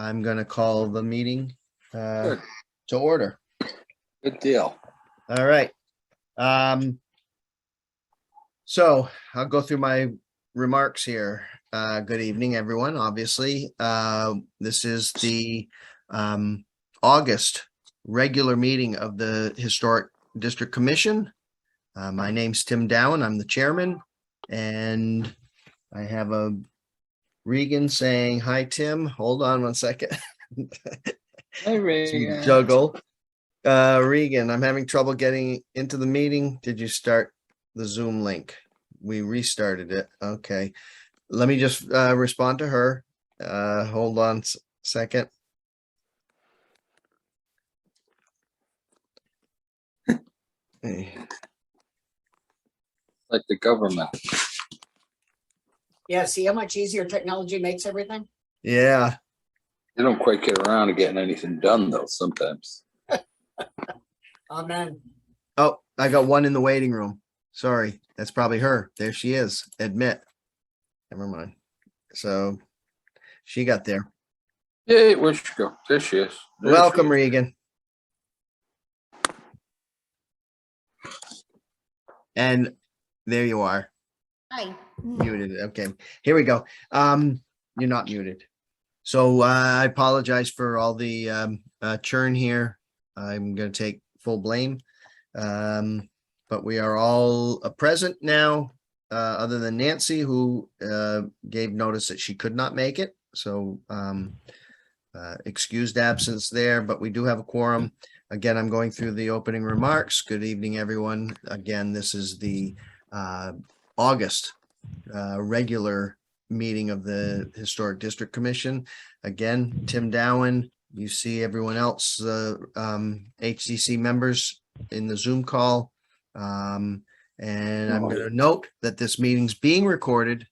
I'm going to call the meeting Good. to order. Good deal. All right. So I'll go through my remarks here. Good evening, everyone. Obviously, this is the August regular meeting of the Historic District Commission. My name's Tim Dowen. I'm the chairman, and I have a Regan saying, "Hi, Tim." Hold on one second. Hey, Ray. Juggle. Regan, I'm having trouble getting into the meeting. Did you start the Zoom link? We restarted it. Okay. Let me just respond to her. Hold on a second. Hey. Like the government. Yeah, see how much easier technology makes everything? Yeah. They don't quite get around to getting anything done, though, sometimes. Amen. Oh, I got one in the waiting room. Sorry. That's probably her. There she is. Admit. Never mind. So she got there. Yay, where'd she go? There she is. There Welcome, she is. Regan. And there you are. Hi. Muted. Okay, here we go. You're not muted. So I apologize for all the churn here. I'm going to take full blame. But we are all present now, other than Nancy, who gave notice that she could not make it. So excused absence there, but we do have a quorum. Again, I'm going through the opening remarks. Good evening, everyone. Again, this is the August regular meeting of the Historic District Commission. Again, Tim Dowen, you see everyone else, HDC members in the Zoom call. And I'm going to note that this meeting's being recorded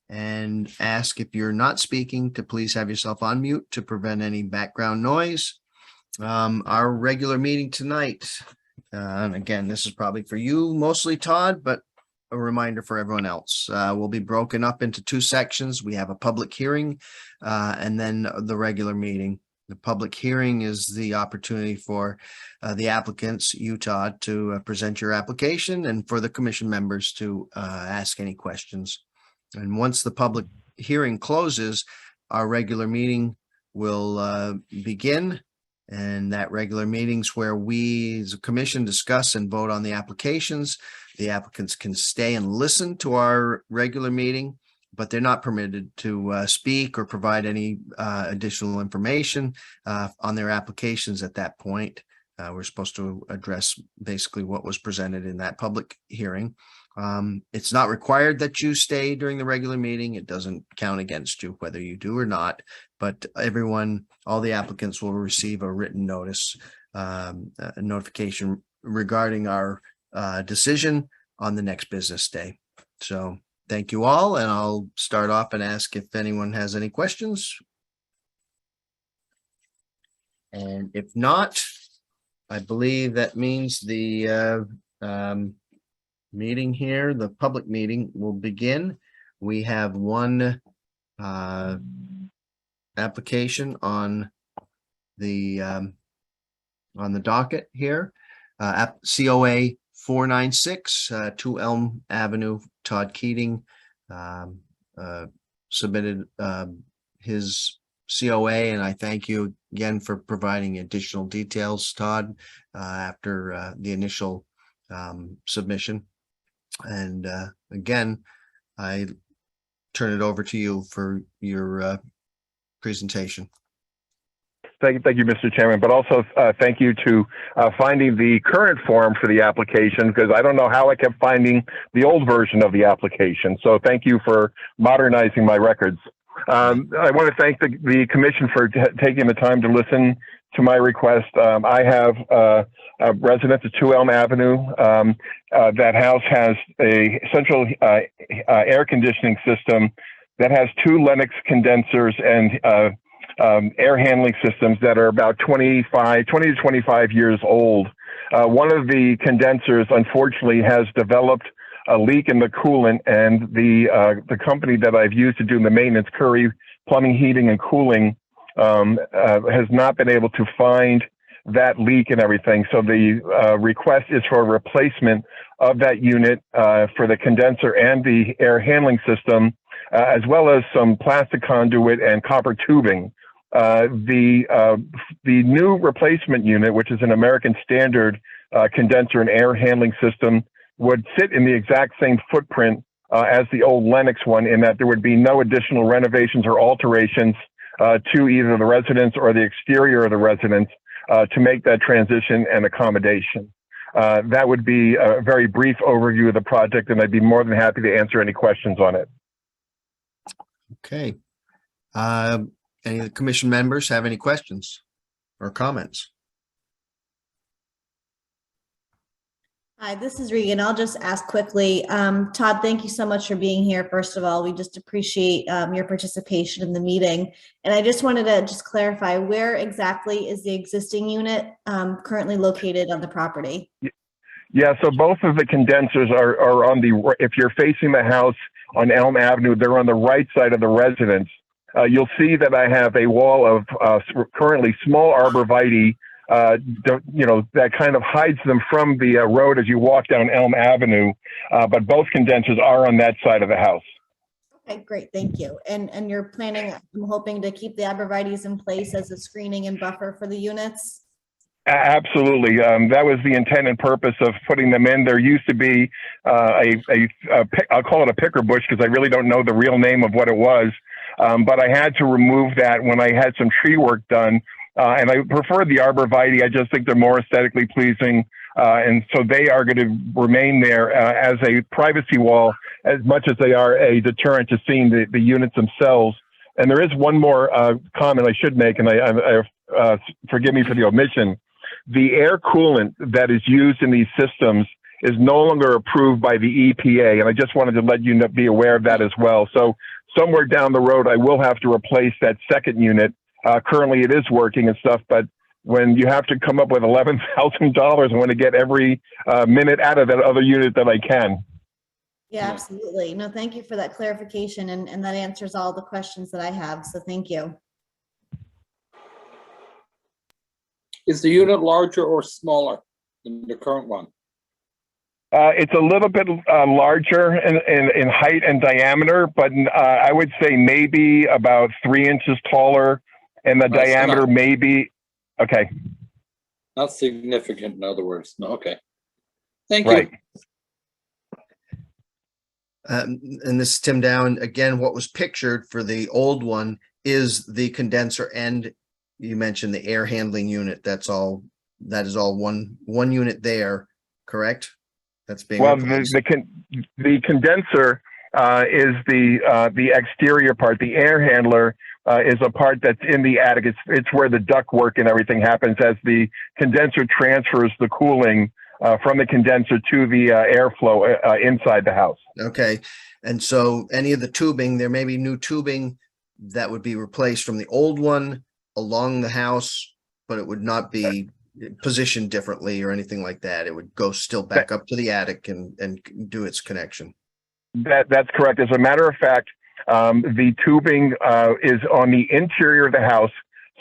and ask if you're not speaking to please have yourself on mute to prevent any background noise. Our regular meeting tonight, and again, this is probably for you mostly, Todd, but a reminder for everyone else, will be broken up into two sections. We have a public hearing and then the regular meeting. The public hearing is the opportunity for the applicants, you, Todd, to present your application and for the commission members to ask any questions. And once the public hearing closes, our regular meeting will begin. And that regular meetings where we as a commission discuss and vote on the applications. The applicants can stay and listen to our regular meeting, but they're not permitted to speak or provide any additional information on their applications at that point. We're supposed to address basically what was presented in that public hearing. It's not required that you stay during the regular meeting. It doesn't count against you whether you do or not, but everyone, all the applicants will receive a written notice, a notification regarding our decision on the next business day. So thank you all, and I'll start off and ask if anyone has any questions. And if not, I believe that means the meeting here, the public meeting will begin. We have one application on the docket here, COA 496, 2 Elm Avenue. Todd Keating submitted his COA, and I thank you again for providing additional details, Todd, after the initial submission. And again, I turn it over to you for your presentation. Thank you, Mr. Chairman, but also thank you to finding the current form for the application, because I don't know how I kept finding the old version of the application. So thank you for modernizing my records. I want to thank the commission for taking the time to listen to my request. I have a resident at 2 Elm Avenue. That house has a central air conditioning system that has 2 Lennox condensers and air handling systems that are about 20 to 25 years old. One of the condensers, unfortunately, has developed a leak in the coolant, and the company that I've used to do the maintenance, Curry Plumbing, Heating, and Cooling, has not been able to find that leak and everything. So the request is for a replacement of that unit for the condenser and the air handling system, as well as some plastic conduit and copper tubing. The new replacement unit, which is an American Standard condenser and air handling system, would sit in the exact same footprint as the old Lennox one, in that there would be no additional renovations or alterations to either the residence or the exterior of the residence to make that transition and accommodation. That would be a very brief overview of the project, and I'd be more than happy to answer any questions on it. Okay. Any of the commission members have any questions or comments? Hi, this is Regan. I'll just ask quickly. Todd, thank you so much for being here. First of all, we just appreciate your participation in the meeting. And I just wanted to just clarify, where exactly is the existing unit currently located on the property? Yeah, so both of the condensers are on the, if you're facing the house on Elm Avenue, they're on the right side of the residence. You'll see that I have a wall of currently small arborvitae, that kind of hides them from the road as you walk down Elm Avenue, but both condensers are on that side of the house. Okay, great, thank you. And you're planning, I'm hoping to keep the arborvitaes in place as a screening and buffer for the units? Absolutely. That was the intent and purpose of putting them in. There used to be I'll call it a picker bush because I really don't know the real name of what it was, but I had to remove that when I had some tree work done. And I prefer the arborvitae. I just think they're more aesthetically pleasing. And so they are going to remain there as a privacy wall, as much as they are a deterrent to seeing the units themselves. And there is one more comment I should make, and I forgive me for the omission. The air coolant that is used in these systems is no longer approved by the EPA. And I just wanted to let you be aware of that as well. So somewhere down the road, I will have to replace that second unit. Currently it is working and stuff, but when you have to come up with $11,000, I want to get every minute out of that other unit that I can. Yeah, absolutely. No, thank you for that clarification, and that answers all the questions that I have, so thank you. Is the unit larger or smaller than the current one? It's a little bit larger in height and diameter, but I would say maybe about 3 inches taller, and the diameter maybe, okay. Not significant, in other words. No, okay. Thank Right. you. And this is Tim Down. Again, what was pictured for the old one is the condenser, and you mentioned the air handling unit. That is all one unit there, correct? That's being replaced. The condenser is the exterior part. The air handler is a part that's in the attic. It's where the duct work and everything happens as the condenser transfers the cooling from the condenser to the airflow inside the house. Okay. And so any of the tubing, there may be new tubing that would be replaced from the old one along the house, but it would not be positioned differently or anything like that. It would go still back up to the attic and do its connection. That's correct. As a matter of fact, the tubing is on the interior of the house.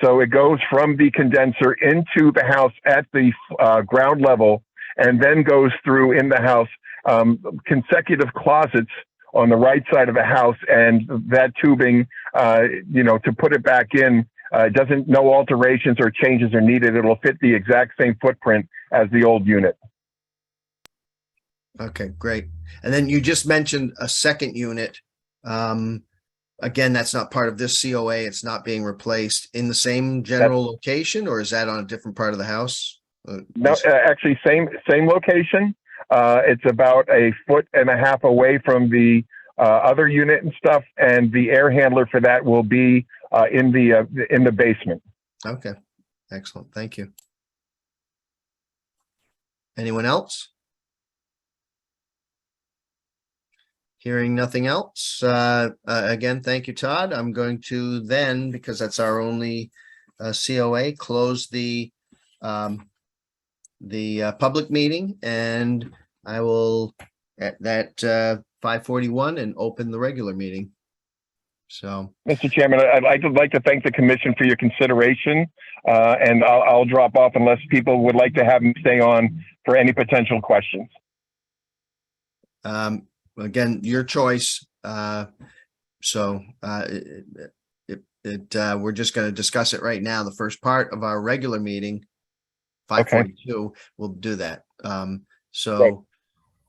So it goes from the condenser into the house at the ground level, and then goes through in the house, consecutive closets on the right side of the house. And that tubing, to put it back in, no alterations or changes are needed. It'll fit the exact same footprint as the old unit. Okay, great. And then you just mentioned a second unit. Again, that's not part of this COA. It's not being replaced in the same general location, or is that on a different part of the house? No, actually, same location. It's about 1.5 feet away from the other unit and stuff, and the air handler for that will be in the basement. Okay, excellent. Thank you. Anyone else? Hearing nothing else. Again, thank you, Todd. I'm going to then, because that's our only COA, close the public meeting, and I will at that 5:41 and open the regular meeting. So, Mr. Chairman, I'd like to thank the commission for your consideration, and I'll drop off unless people would like to have me stay on for any potential questions. again, your choice. We're just going to discuss it right now. The first part of our regular meeting, 5:42, we'll do that.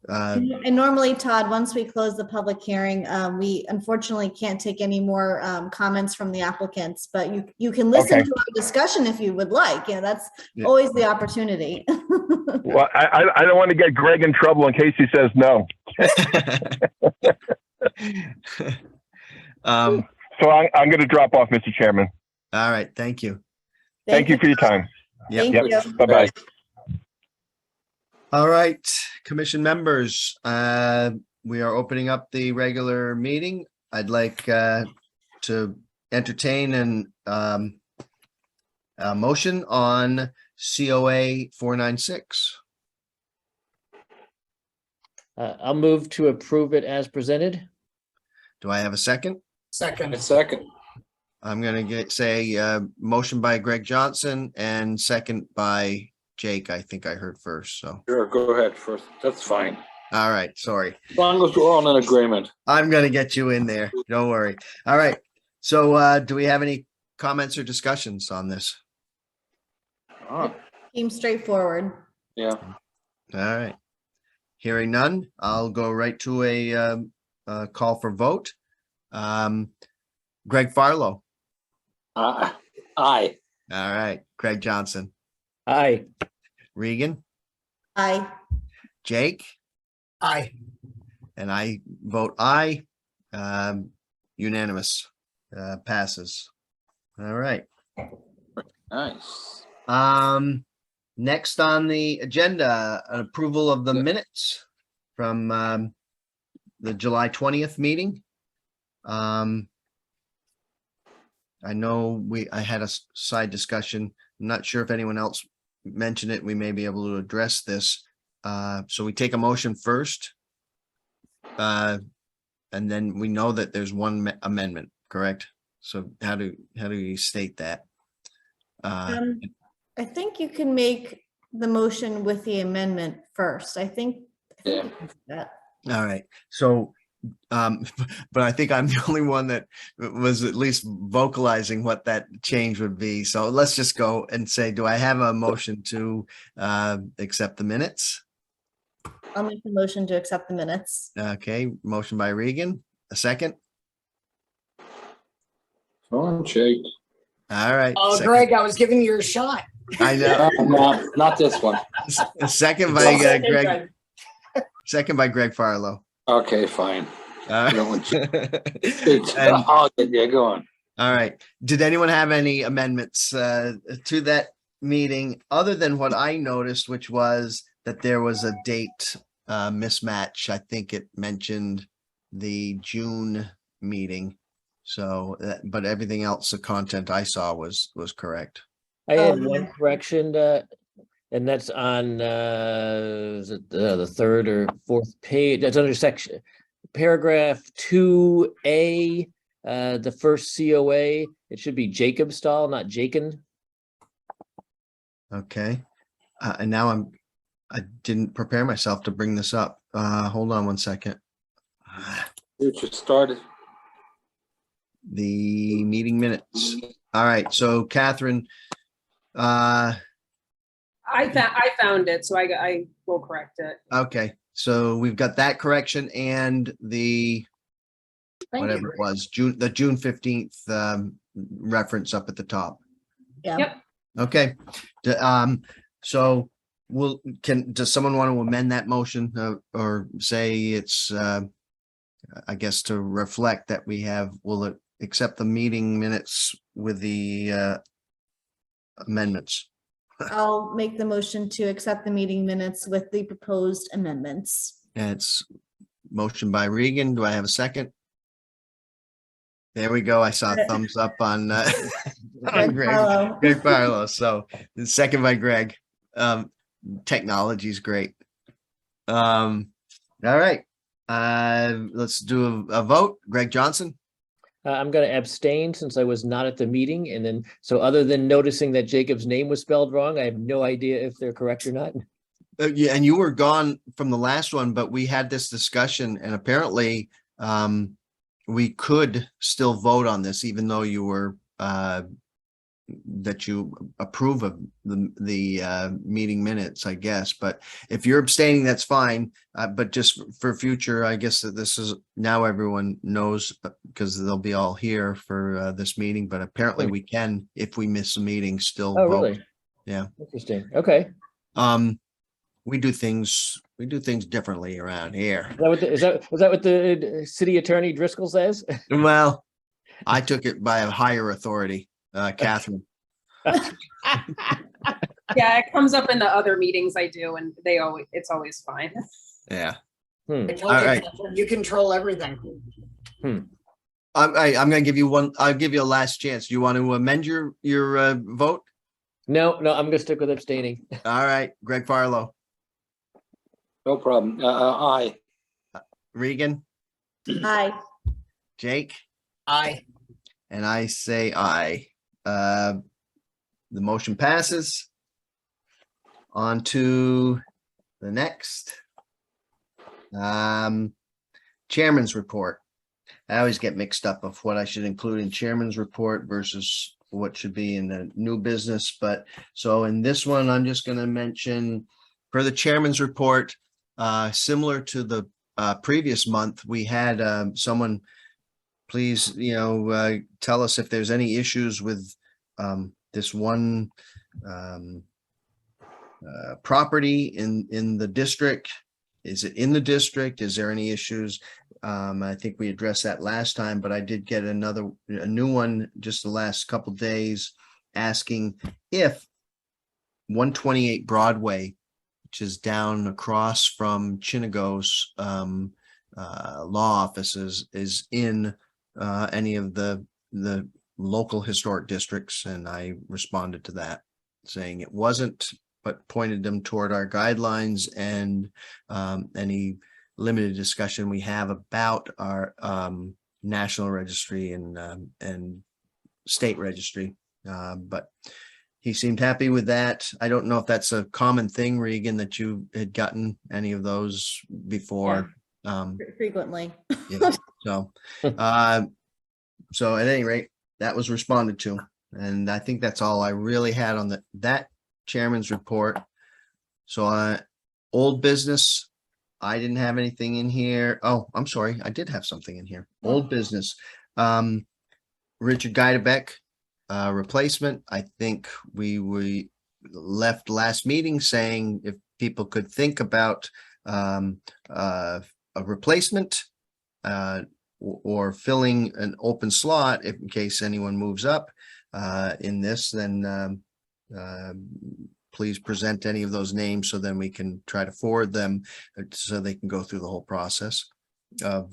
And normally, Todd, once we close the public hearing, we unfortunately can't take any more comments from the applicants, but you can listen Okay. to our discussion if you would like. You know, that's Yeah. always the opportunity. Well, I don't want to get Greg in trouble in case he says no. So I'm going to drop off, Mr. Chairman. All right. Thank you. Thank you for your time. Thank Yep. you. Bye-bye. All right, commission members, we are opening up the regular meeting. I'd like to entertain a motion on COA 496. I'll move to approve it as presented. Do I have a second? Second. A second. I'm gonna say motion by Greg Johnson and second by Jake. I think I heard first, so. Sure, go ahead first. That's fine. All right, sorry. As long as we're all in agreement. I'm gonna get you in there. Don't worry. All right. So do we have any comments or discussions on this? Ah, Seems straightforward. yeah. All right. Hearing none, I'll go right to a call for vote. Greg Farlow. Aye. All right. Craig Johnson. Aye. Regan. Aye. Jake. Aye. And I vote aye. Unanimous. Passes. All right. Nice. Next on the agenda, an approval of the minutes from the July 20th meeting. I know I had a side discussion. I'm not sure if anyone else mentioned it. We may be able to address this. So we take a motion first. And then we know that there's one amendment, correct? So how do you state that? I think you can make the motion with the amendment first. I think Yeah. you can do that. All right, so, but I think I'm the only one that was at least vocalizing what that change would be. So let's just go and say, do I have a motion to accept the minutes? I'll make the motion to accept the minutes. Okay, motion by Regan, a second. Come on, Jake. All right. Oh, second- Greg, I was giving you a shot. I know. No, not this one. A second by Greg, second by Greg Farlow. Okay, fine. Uh, You don't want to- and- I'll get you going. All right. Did anyone have any amendments to that meeting other than what I noticed, which was that there was a date mismatch? I think it mentioned the June meeting. So, but everything else, the content I saw was correct. I had Oh, one yeah. correction, and that's on, is it the third or fourth page? That's under section, paragraph 2A, the first COA. It should be Jacob Stall, not Jakin. Okay. And now I didn't prepare myself to bring this up. Hold on one second. You just started. The meeting minutes. All right, so Catherine, I found it, so I will correct it. okay, so we've got that correction and the, Thank whatever you. it was, the June 15th reference up at the top. Yeah. Yep. Okay, so does someone want to amend that motion or say it's, I guess to reflect that will accept the meeting minutes with the amendments? I'll make the motion to accept the meeting minutes with the proposed amendments. And it's motion by Regan. Do I have a second? There we go. I saw a thumbs up on Greg Farlow. Greg Barlow. So the second by Greg. Technology is great. All right. Let's do a vote. Greg Johnson, I'm going to abstain since I was not at the meeting. And then, so other than noticing that Jacob's name was spelled wrong, I have no idea if they're correct or not. Yeah, and you were gone from the last one, but we had this discussion and apparently we could still vote on this, even though you were that you approve of the meeting minutes, I guess. But if you're abstaining, that's fine. But just for future, I guess that this is now everyone knows because they'll be all here for this meeting. But apparently we can, if we miss a meeting, still Oh, vote. really? Yeah. Interesting. Okay. We do things differently around here. Is that what the city attorney Driscoll says? Well, I took it by a higher authority, Catherine. Yeah, it comes up in the other meetings I do and it's always fine. Yeah. Hmm. I told All you, right. Catherine, you control everything. I'm going to give you one. I'll give you a last chance. Do you want to amend your vote? No, I'm going to stick with abstaining. All right, Greg Farlow, No problem. Aye. Regan, Aye. Jake, Aye. and I say aye. The motion passes. On to the next. Chairman's report. I always get mixed up of what I should include in chairman's report versus what should be in the new business. But so in this one, I'm just going to mention for the chairman's report, similar to the previous month, we had someone please, tell us if there's any issues with this one property in the district. Is it in the district? Is there any issues? I think we addressed that last time, but I did get a new one just the last couple days asking if 128 Broadway, which is down across from Chinago's law offices, is in any of the local historic districts. And I responded to that saying it wasn't, but pointed them toward our guidelines and any limited discussion we have about our national registry and state registry. But he seemed happy with that. I don't know if that's a common thing, Regan, that you had gotten any of those before. Frequently. Yeah. So at any rate, that was responded to. And I think that's all I really had on that chairman's report. So old business, I didn't have anything in here. Oh, I'm sorry. I did have something in here. Old business. Richard Geidebeck, replacement. I think we left last meeting saying if people could think about a replacement or filling an open slot in case anyone moves up in this, then please present any of those names so then we can try to forward them so they can go through the whole process of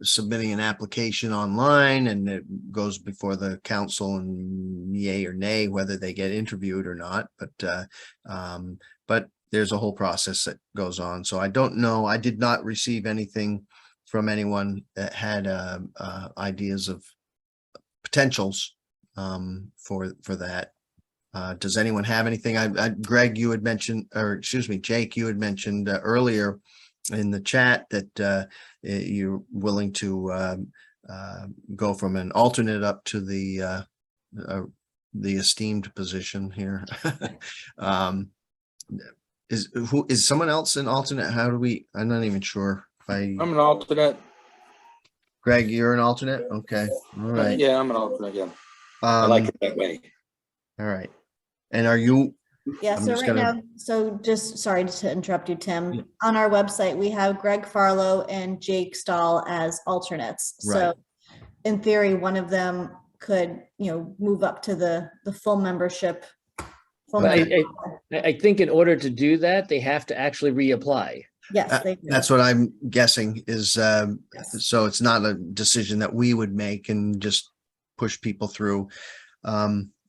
submitting an application online, and it goes before the council and yay or nay whether they get interviewed or not. But there's a whole process that goes on. So I don't know. I did not receive anything from anyone that had ideas of potentials for that. Does anyone have anything? Greg, you had mentioned, or excuse me, Jake, you had mentioned earlier in the chat that you're willing to go from an alternate up to the esteemed position here. Is someone else an alternate? How do we? I'm not even sure. I'm an alternate. Greg, you're an alternate. Okay, all right. Yeah, I'm an alternate. Yeah, I like it that way. All right. And are you? Yeah, I'm so just right gonna- now, so just sorry to interrupt you, Tim. Yeah. On our website, we have Greg Farlow and Jake Stahl as alternates. So Right. in theory, one of them could, move up to the full membership. full But member- I think in order to do that, they have to actually reapply. Yes, they do. That's what I'm guessing is, Yes. so it's not a decision that we would make and just push people through.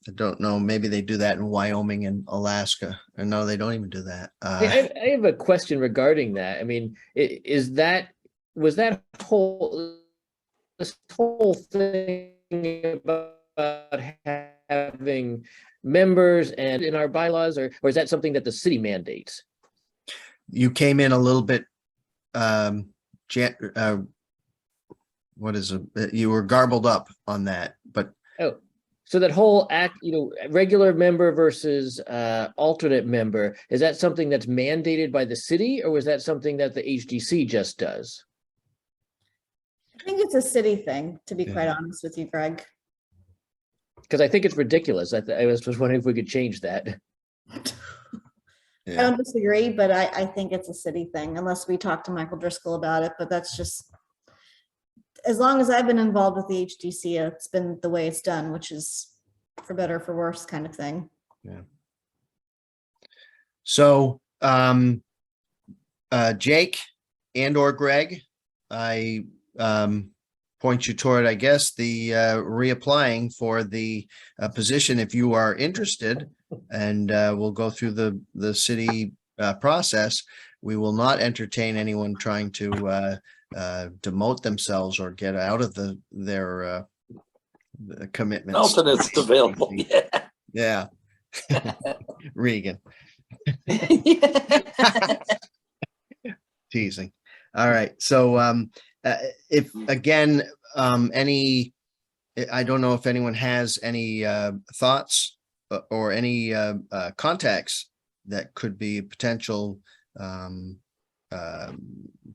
I don't know, maybe they do that in Wyoming and Alaska. And no, they don't even do that. I have a question regarding that. I mean, was that whole this whole thing about having members and in our bylaws, or is that something that the city mandates? You came in a little bit, what is it? You were garbled up on that, but Oh, so that whole act, regular member versus alternate member, is that something that's mandated by the city, or was that something that the HDC just does? I think it's a city thing, to be Yeah. quite honest with you, Greg. Because I think it's ridiculous. I was just wondering if we could change that. I yeah, don't disagree, but I think it's a city thing unless we talk to Michael Driscoll about it, but that's just, as long as I've been involved with the HDC, it's been the way it's done, which is for better or for worse kind of thing. so, Jake and or Greg, I, point you toward, I guess, the, reapplying for the, position if you are interested. And, we'll go through the city, process. We will not entertain anyone trying to, demote themselves or get out of their the commitments. Alternates available, yeah. Yeah. Regan, teasing. All right, so if again, any, I don't know if anyone has any thoughts or any contacts that could be a potential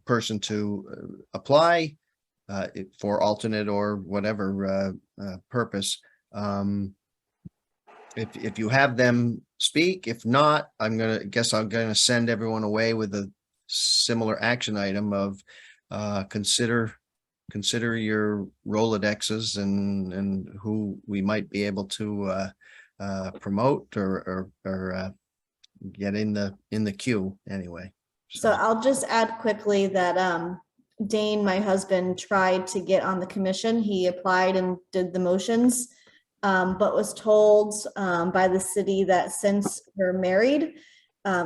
person to apply for alternate or whatever purpose. If you have them speak, if not, I'm gonna send everyone away with a similar action item of consider your Rolodexes and who we might be able to promote or get in the queue anyway. So I'll just add quickly that Dane, my husband, tried to get on the commission. He applied and did the motions, but was told by the city that since we're married,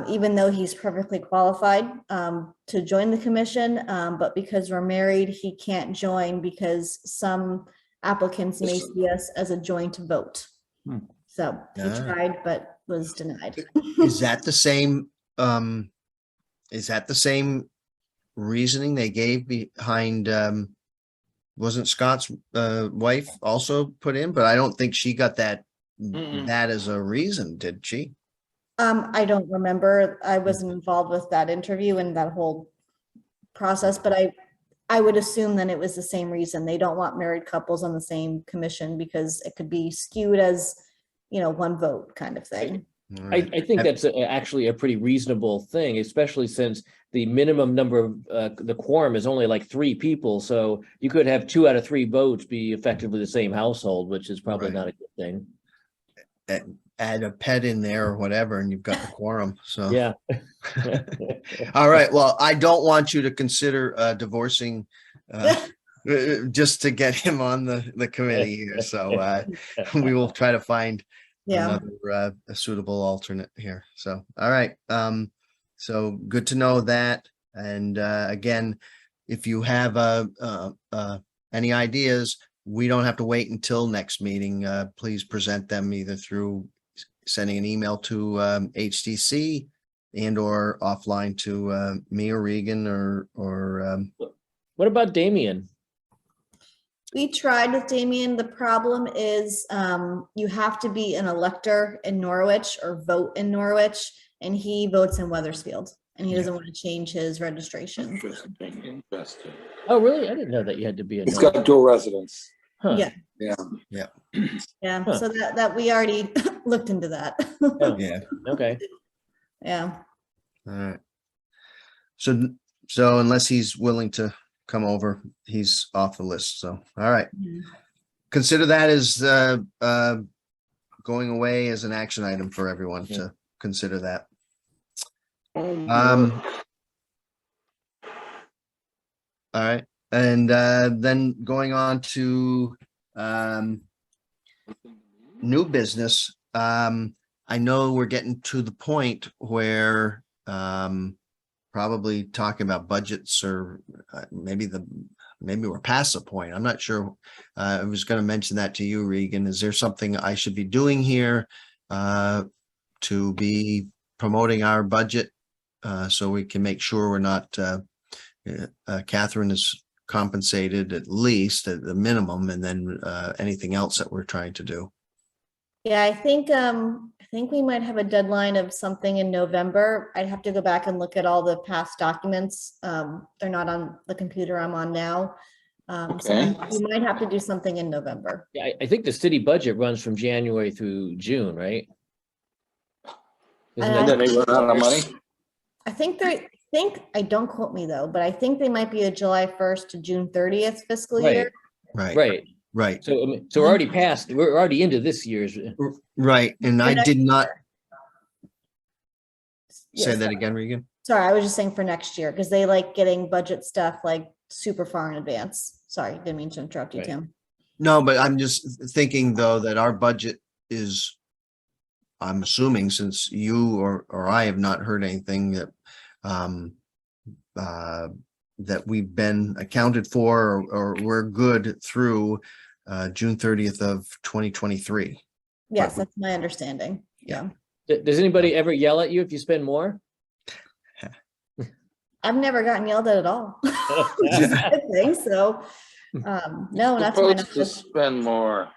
even though he's perfectly qualified to join the commission, but because we're married, he can't join because some applicants may see us as a joint vote. So he tried but was denied. Is that the same, reasoning they gave behind, wasn't Scott's wife also put in, but I don't think she got that as a reason, did she? I don't remember. I wasn't involved with that interview and that whole process, but I would assume then it was the same reason. They don't want married couples on the same commission because it could be skewed as, one vote kind of thing. All right. I think that's actually a pretty reasonable thing, especially since the minimum number of the quorum is only like 3 people. So you could have 2 out of 3 votes be effectively the same household, which is probably Right. not a good thing. Add a pet in there or whatever, and you've got the quorum, so. Yeah. All right, well, I don't want you to consider divorcing just to get him on the committee here, so we will try to find Yeah. another a suitable alternate here. So, all right. So good to know that. And again, if you have any ideas, we don't have to wait until next meeting. Please present them either through sending an email to HTC and or offline to me or Regan or What about Damien? We tried with Damien. The problem is you have to be an elector in Norwich or vote in Norwich, and he votes in Weathersfield, and he doesn't want to change his registration. Interesting. Oh, really? I didn't know that you had to be a. He's got dual residence. Huh. Yeah. Yeah. Yeah, Huh. so that we already looked into that. Oh, yeah. okay. Yeah. All right. So unless he's willing to come over, he's off the list. So, all right. Consider that as going away as an action item for everyone to consider that. All right. And then going on to new business. I know we're getting to the point where probably talking about budgets or maybe the maybe we're past the point. I'm not sure. I was going to mention that to you, Regan. Is there something I should be doing here to be promoting our budget so we can make sure we're not, Catherine is compensated at least at the minimum, and then anything else that we're trying to do? Yeah, I think we might have a deadline of something in November. I'd have to go back and look at all the past documents. They're not on the computer I'm on now. So we might have to do something in November. Yeah, I think the city budget runs from January through June, right? Isn't Uh, And then they run out of money? I don't quote me though, but I think they might be a July 1st to June 30th fiscal Right. year. Right, Right. right, So, I mean, so we're already past, we're already into this year's. right. And I did not say Yes, that again, Regan. sorry, I was just saying for next year, because they like getting budget stuff like super far in advance. Sorry, didn't mean to interrupt you, Right. Tim. No, but I'm just thinking though that our budget is, I'm assuming since you or I have not heard anything that that we've been accounted for or we're good through June 30th of 2023. Yes, that's my understanding. Yeah. Does anybody ever yell at you if you spend more? I've never gotten yelled at all. Which is a good thing, so, no, that's my Supposed to spend more.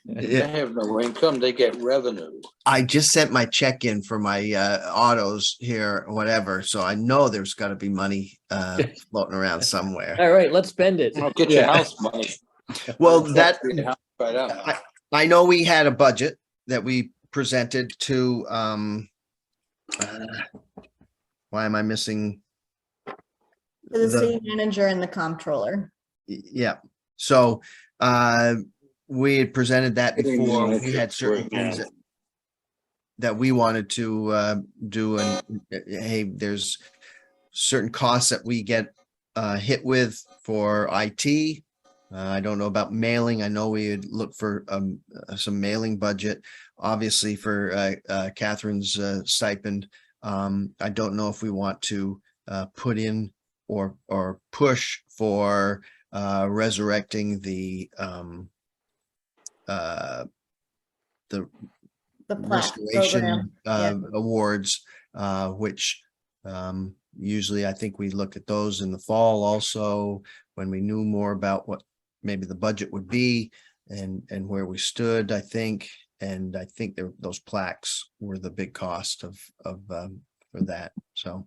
They have no income, they get revenue. I just sent my check in for my autos here, or whatever, so I know there's got to be money floating around somewhere. All right, let's spend it. I'll get your house money. Well, that Right out. I know we had a budget that we presented to why am I missing? For the city manager and the comptroller. Yeah, so we had presented that I didn't before. know We had if certain it was things that we wanted to do, and hey, there's certain costs that we get hit with for IT. I don't know about mailing. I know we had looked for some mailing budget, obviously for Catherine's stipend. I don't know if we want to put in or push for resurrecting the The plaque restoration program. Yeah. awards, which usually I think we look at those in the fall also, when we knew more about what maybe the budget would be and where we stood, I think. And I think those plaques were the big cost of for that. So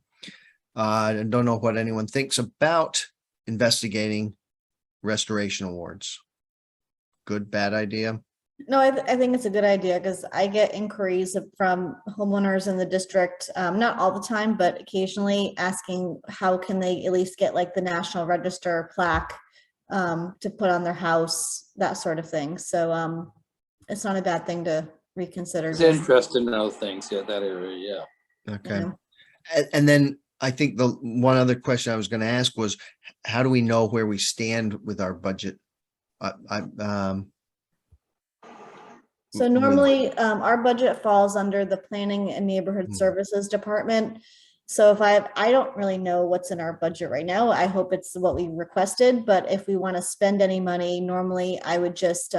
I don't know what anyone thinks about investigating restoration awards. Good, bad idea? No, I think it's a good idea because I get inquiries from homeowners in the district, not all the time, but occasionally asking how can they at least get like the National Register plaque to put on their house, that sort of thing. So it's not a bad thing to reconsider. It's interesting in other things, yeah, that area, yeah. Okay. Yeah. And then I think the one other question I was going to ask was, how do we know where we stand with our budget? So normally, our budget falls under the Planning and Neighborhood Hmm. Services Department. So if I don't really know what's in our budget right now. I hope it's what we requested, but if we want to spend any money, normally I would just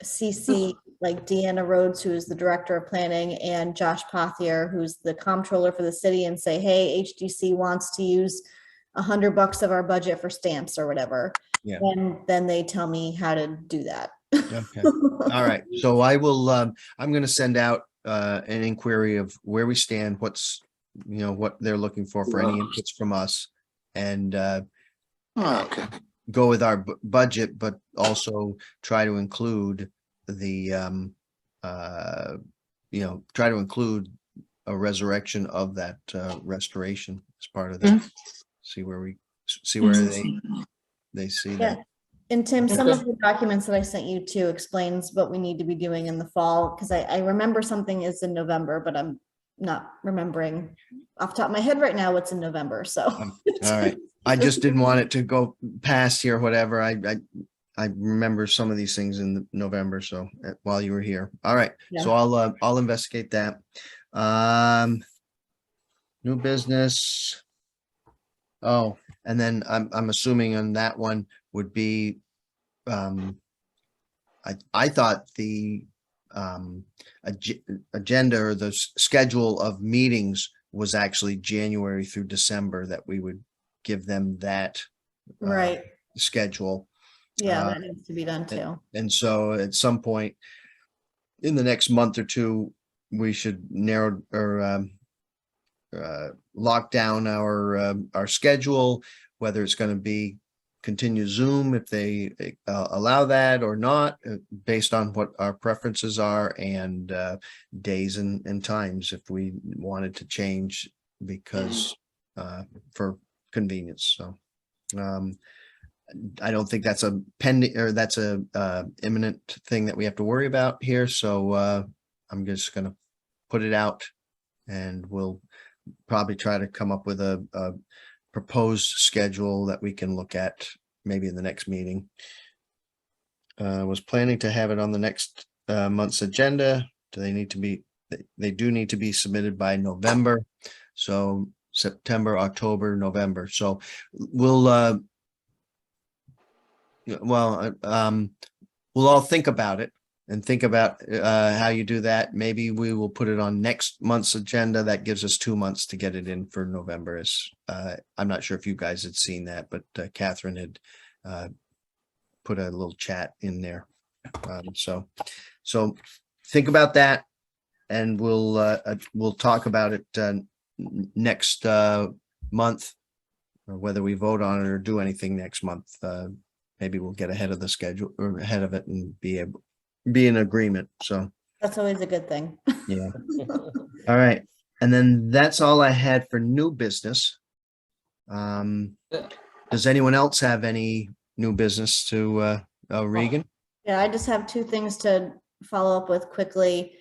CC like Deanna Rhodes, who is the Director of Planning, and Josh Pothier, who's the comptroller for the city, and say, hey, HDC wants to use $100 of our budget for stamps or whatever. Yeah. And then they tell me how to do that. Okay. All right. So I will, I'm going to send out an inquiry of where we stand, what's, what they're looking for any inputs from us, and Okay. go with our budget, but also try to include the, try to include a resurrection of that restoration as part of that. See where they see that. Yeah. And Tim, some of the documents that I sent you too explains what we need to be doing in the fall, because I remember something is in November, but I'm not remembering off the top of my head right now what's in November, so. All right. I just didn't want it to go past here, whatever. I remember some of these things in November, so while you were here. All right. So I'll investigate that. New business. Oh, And then I'm assuming on that one would be, I thought the agenda or the schedule of meetings was actually January through December, that we would give them that Right. schedule. Yeah, that needs to be done too. And so at some point in the next month or two, we should narrow or lock down our schedule, whether it's going to be continue Zoom if they allow that or not, based on what our preferences are, and days and times if we wanted to change because for convenience. So I don't think that's a pending, or that's a imminent thing that we have to worry about here. So I'm just going to put it out, and we'll probably try to come up with a proposed schedule that we can look at maybe in the next meeting. Was planning to have it on the next month's agenda. Do they need to be, they do need to be submitted by November. So September, October, November. So we'll we'll all think about it and think about how you do that. Maybe we will put it on next month's agenda. That gives us 2 months to get it in for November. I'm not sure if you guys had seen that, but Catherine had put a little chat in there. So think about that, and we'll talk about it next month, or whether we vote on it or do anything next month. Maybe we'll get ahead of the schedule or ahead of it and be in agreement. So That's always a good thing. yeah. All right. And then that's all I had for new business. Does anyone else have any new business to Regan? Yeah, I just have two things to follow up with quickly.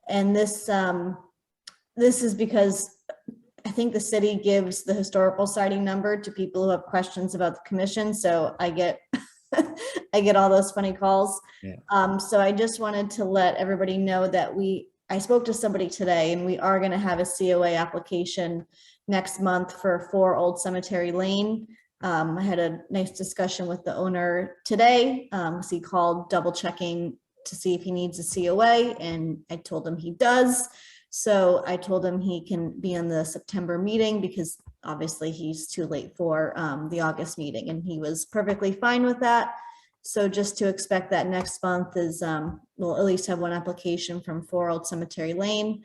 And this is because I think the city gives the historical sighting number to people who have questions about the commission. So I get I get all those funny calls. Yeah. So I just wanted to let everybody know that I spoke to somebody today, and we are going to have a COA application next month for 4 Old Cemetery Lane. I had a nice discussion with the owner today. He called double checking to see if he needs a COA, and I told him he does. So I told him he can be on the September meeting because obviously he's too late for the August meeting, and he was perfectly fine with that. So just to expect that next month is we'll at least have one application from 4 Old Cemetery Lane.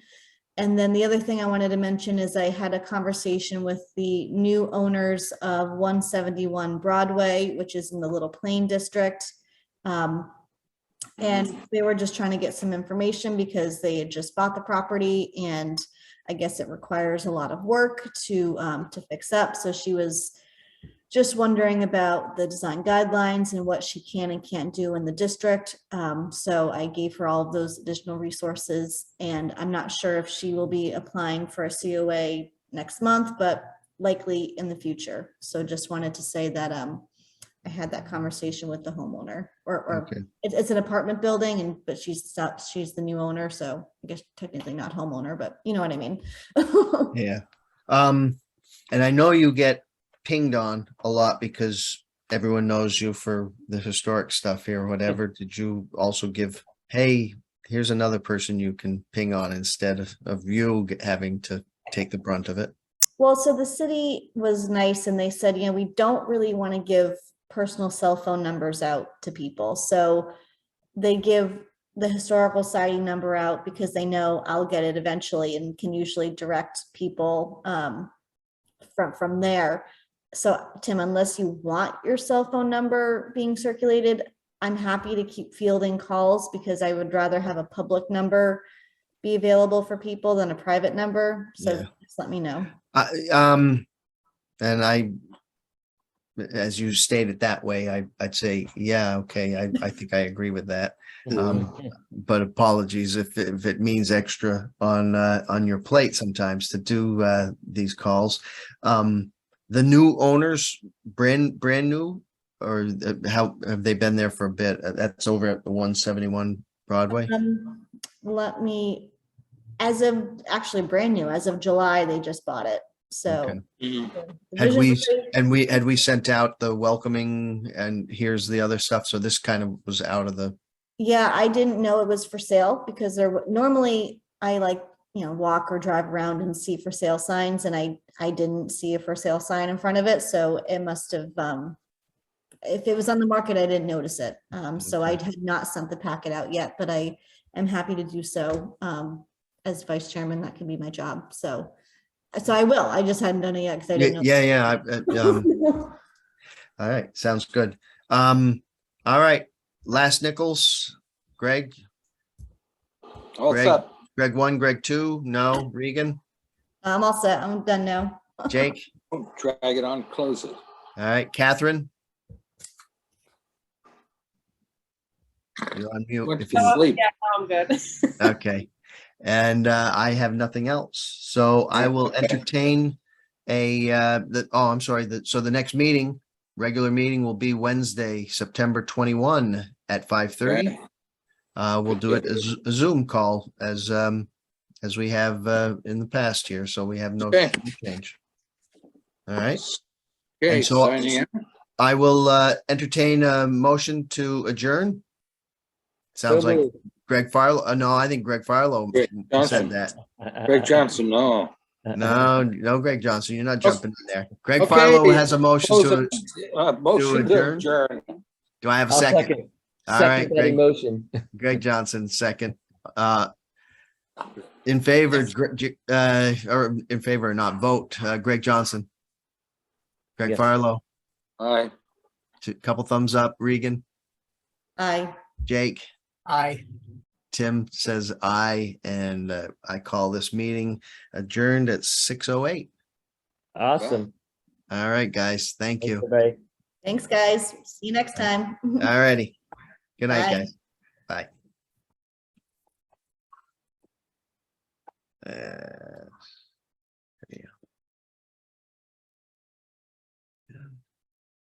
And then the other thing I wanted to mention is I had a conversation with the new owners of 171 Broadway, which is in the Little Plain district. And they were just trying to get some information because they had just bought the property, and I guess it requires a lot of work to fix up. So she was just wondering about the design guidelines and what she can and can't do in the district. So I gave her all of those additional resources, and I'm not sure if she will be applying for a COA next month, but likely in the future. So just wanted to say that I had that conversation with the homeowner, or Okay. it's an apartment building, but she's the new owner. So I guess technically not homeowner, but you know what I mean? Yeah. And I know you get pinged on a lot because everyone knows you for the historic stuff here or whatever. Did you also give, hey, here's another person you can ping on instead of you having to take the brunt of it? Well, so the city was nice, and they said, we don't really want to give personal cell phone numbers out to people. So they give the historical sighting number out because they know I'll get it eventually and can usually direct people from there. So Tim, unless you want your cell phone number being circulated, I'm happy to keep fielding calls because I would rather have a public number be available for people than a private number. So Yeah. just let me know. And I, as you stated that way, I'd say, yeah, okay, I think I agree with that. But apologies if it means extra on your plate sometimes to do these calls. The new owners, brand new, or how have they been there for a bit? That's over at the 171 Broadway. Actually brand new, as of July, they just bought it. So. Okay. Mhm. the Had vision's we, great. had we sent out the welcoming and here's the other stuff? So this kind of was out of the, Yeah, I didn't know it was for sale because normally I like, walk or drive around and see for sale signs and I didn't see a for sale sign in front of it. So it must have, if it was on the market, I didn't notice it. So I had not sent the packet out yet, but I am happy to do so. As vice chairman, that can be my job. So I will. I just hadn't done it yet because I didn't know. yeah, all right, sounds good. All right, last Nichols, Greg, All Greg. set. Greg 1, Greg 2, no, Regan, I'm all set. I'm done now. Jake, Drag it on, close it. all right, Catherine. You're on mute. Went if to you- sleep. I'm good. Okay, and I have nothing else, so I will entertain I'm sorry, so the next meeting, regular meeting will be Wednesday, September 21 at 5:30. Okay. We'll do it as a Zoom call as we have in the past here, so we have no Okay. change. All right, Okay, And so- signing out. I will entertain a motion to adjourn. Sounds So like moved. Greg Farlow, no, I think Greg Farlow Greg said Johnson. that. Greg Johnson, no. No, Greg Johnson, you're not jumping in there. Greg Okay. Farlow has a motion Close to, it. Motion to adjourn? adjourn. do I have a I'll second? second. All right, Second that Greg, motion. Greg Johnson, second. In favor, or in favor or not, vote, Greg Johnson. Greg Yes. Farlow, Aye. couple thumbs up, Regan, Aye. Jake, Aye. Tim says aye, and I call this meeting adjourned at 6:08. Awesome. All right, guys, thank Thanks, you. everybody. Thanks, guys. See you next time. All righty. Good night, Bye. guys. Bye. There you go.